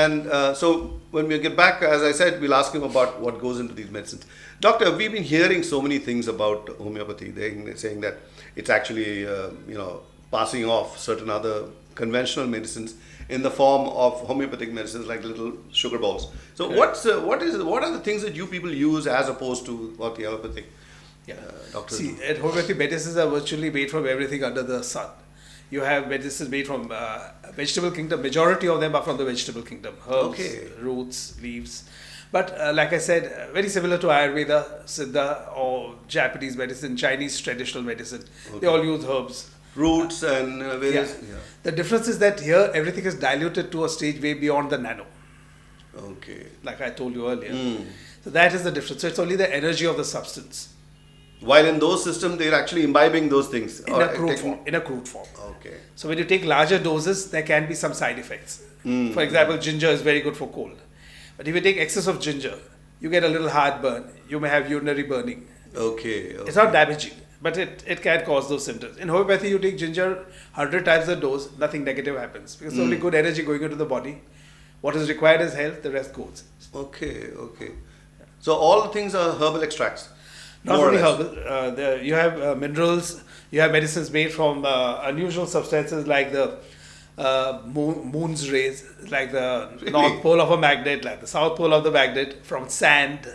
And so when we get back, as I said, we'll ask him about what goes into these medicines. Doctor, we've been hearing so many things about homeopathy. They're saying that it's actually, passing off certain other conventional medicines in the form of homeopathic medicines like little sugar balls. So what are the things that you people use as opposed to what the allopathic doctors do? See, homeopathic medicines are virtually made from everything under the sun. You have medicines made from vegetable kingdom. Majority of them are from the vegetable kingdom. Herbs, roots, leaves. But like I said, very similar to Ayurveda, Siddha, or Japanese medicine, Chinese traditional medicine. They all use herbs. Roots and various... Yeah. The difference is that here, everything is diluted to a stage way beyond the nano. Okay. Like I told you earlier. So that is the difference. So it's only the energy of the substance. While in those systems, they're actually imbibing those things. In a crude form. Okay. So when you take larger doses, there can be some side effects. For example, ginger is very good for cold. But if you take excess of ginger, you get a little heartburn. You may have urinary burning. Okay. It's not damaging, but it can cause those symptoms. In homeopathy, you take ginger 100 times the dose, nothing negative happens. Because it's only good energy going into the body. What is required is health, the rest goes. Okay. So all the things are herbal extracts? Not only herbal, you have minerals, you have medicines made from unusual substances like the moon's rays, like the north pole of a magnet, like the south pole of the magnet, from sand.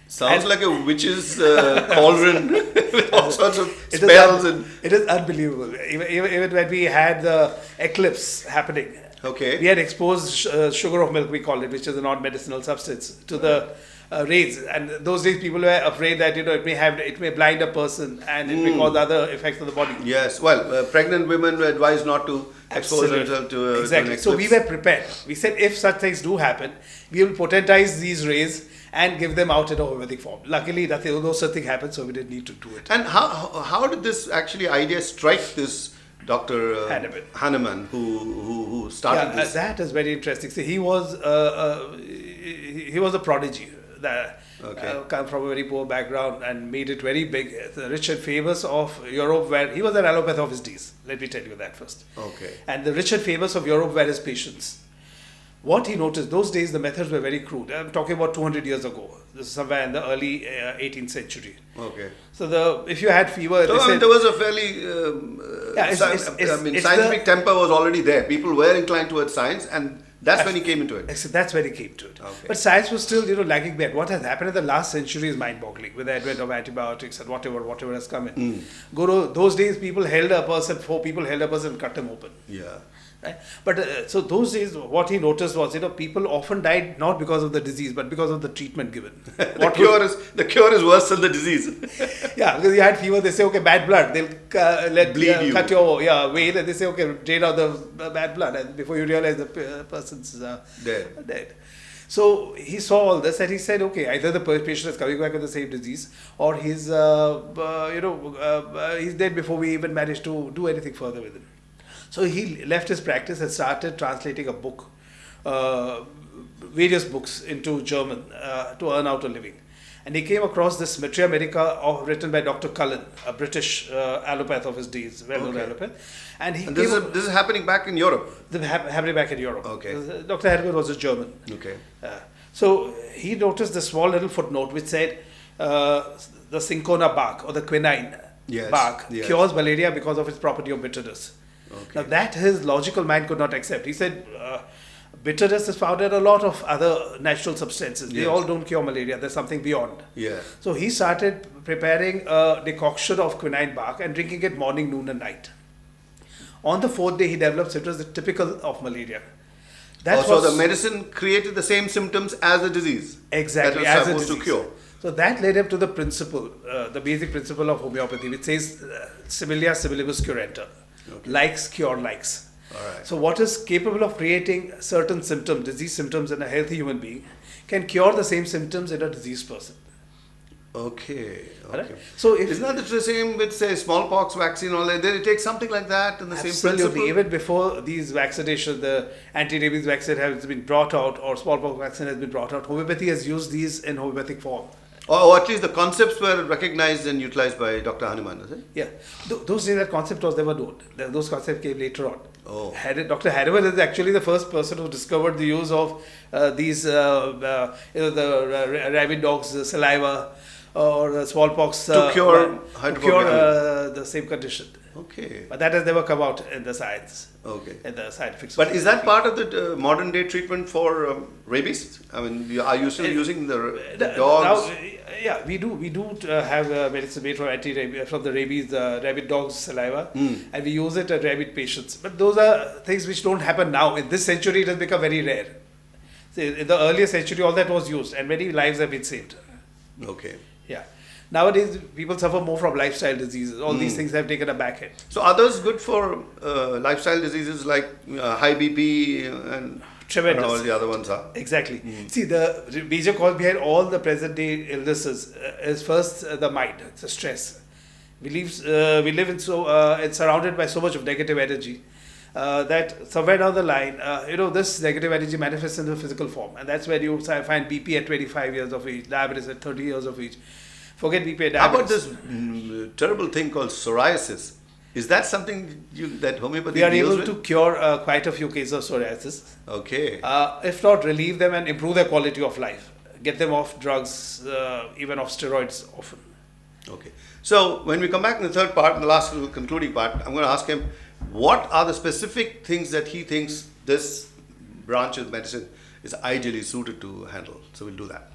Sounds like a witch's cauldron with all sorts of spells. It is unbelievable. Even when we had the eclipse happening, we had exposed sugar of milk, we call it, which is a non-medicinal substance, to the rays, and those days people were afraid that it may blind a person and it may cause other effects of the body. Yes, well, pregnant women were advised not to expose themselves to exactly. So we were prepared. We said if such things do happen, we will potentize these rays and give them out in a homeopathic form. Luckily, no such thing happened, so we didn't need to do it. And how did this idea strike this Dr. Hahnemann, who started this? That is very interesting. See, he was a prodigy. Come from a very poor background and made it very big. The rich and famous of Europe, where he was an allopath of his days. Let me tell you that first. Okay. And the rich and famous of Europe were his patients. What he noticed, those days the methods were very crude. I'm talking about 200 years ago. This is somewhere in the early 18th century. Okay. So if you had fever... So there was a fairly... scientific temper was already there. People were inclined towards science, and that's when he came into it. That's when he came to it. Okay. But science was still, lagging behind. What has happened in the last century is mind-boggling with the advent of antibiotics and whatever has come in. Go to those days, four people held a person and cut him open. Yeah. Right? But so those days, what he noticed was, people often died not because of the disease, but because of the treatment given. The cure is worse than the disease. Yeah, because you had fever, they say, okay, bad blood. They'll cut your vein, and they say, okay, drain out the bad blood, and before you realize the person's dead. So he saw all this, and he said, okay, either the patient is coming back with the same disease, or he's dead before we even manage to do anything further with him. So he left his practice and started translating a book, various books into German to earn out a living. And he came across this Materia Medica written by Dr. Cullen, a British allopath of his days, well-known allopath. And this is happening back in Europe? Happening back in Europe. Okay. Dr. Hahnemann was a German. Okay. So he noticed this small little footnote which said the cinchona bark or the quinine bark cures malaria because of its property of bitterness. Okay. Now that his logical mind could not accept. He said, bitterness is found in a lot of other natural substances. They all don't cure malaria. There's something beyond. Yeah. So he started preparing a decoction of quinine bark and drinking it morning, noon and night. On the fourth day, he developed symptoms typical of malaria. So the medicine created the same symptoms as the disease. Exactly. That was supposed to cure. So that led him to the principle, the basic principle of homeopathy, which says similia similibus curenta. Okay. Likes cure likes. All right. So what is capable of creating certain symptoms, disease symptoms in a healthy human being, can cure the same symptoms in a diseased person. Okay. Right? So isn't that the same with, say, smallpox vaccine? Or like, they take something like that in the same principle? Absolutely. Even before these vaccinations, the anti-rabies vaccine has been brought out, or smallpox vaccine has been brought out, homeopathy has used these in homeopathic form. Or at least the concepts were recognized and utilized by Dr. Hanuman, is it? Yeah, those days that concept was never known. Those concepts came later on. Oh. Dr. Hanuman is actually the first person who discovered the use of these, the rabid dog's saliva or smallpox to cure the same condition. Okay. But that has never come out in the science. Okay. In the scientific. But is that part of the modern day treatment for rabies? I mean, are you still using the dogs? Now, yeah, we do have medicine made from the rabies, rabid dog's saliva, and we use it at rabid patients. But those are things which don't happen now. In this century, it has become very rare. See, in the earlier century, all that was used, and many lives have been saved. Okay. Yeah. Nowadays, people suffer more from lifestyle diseases. All these things have taken a back end. So are those good for lifestyle diseases like high BP and Tremendous. all the other ones are? Exactly. See, the major cause behind all the present day illnesses is first the mind, it's the stress. We live in it's surrounded by so much of negative energy that somewhere down the line, this negative energy manifests in the physical form. And that's where you find BP at 25 years of age, diabetes at 30 years of age. Forget BP and diabetes. How about this terrible thing called psoriasis? Is that something that homeopathy We are deals able to cure quite a few cases of psoriasis. Okay. If not, relieve them and improve their quality of life. Get them off drugs, even off steroids often. Okay. So when we come back in the third part, in the last little concluding part, I'm going to ask him what are the specific things that he thinks this branch of medicine is ideally suited to handle. So we'll do that.